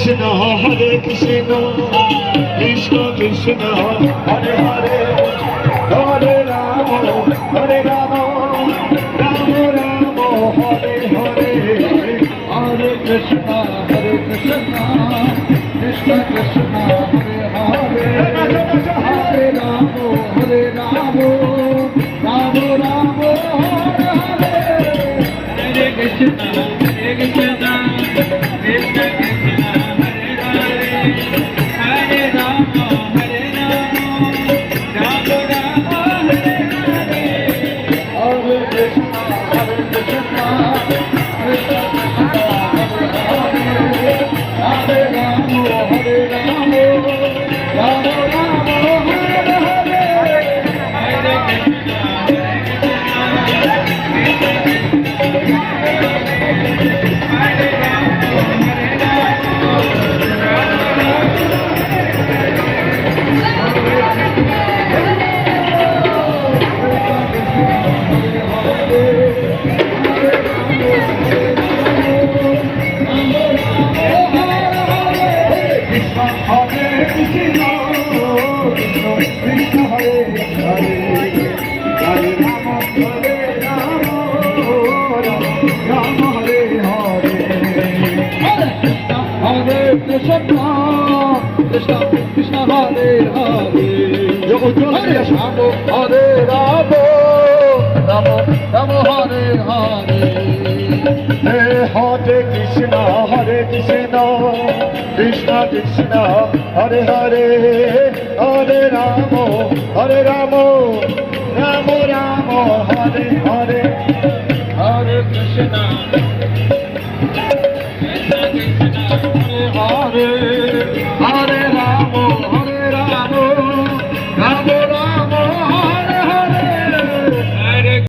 Krishna Hare Krishna Krishna Krishna Hare Hare Hare Ram Hare Ram Ram Ram Hare Hare Hare Krishna Krishna Krishna Hare Hare Hare Ram Hare Ram Ram Ram Hare Hare Hare Krishna Hare Krishna Krishna Krishna Hare Hare Hare Ram Hare Ram Ram Ram Hare Hare Hare Krishna Krishna Krishna Hare Ram Hare Ram Ram Ram Hare Hare Hare Krishna Krishna Hare Hare Hare Ram Hare Ram Ram Hare Hare Hare Krishna Krishna Krishna Hare Hare Hare Ram Hare Ram Ram Ram Hare Hare Hare Krishna Krishna Krishna Hare Hare Hare Ram Ram Ram Hare Hare Hare Krishna Krishna Krishna Hare Hare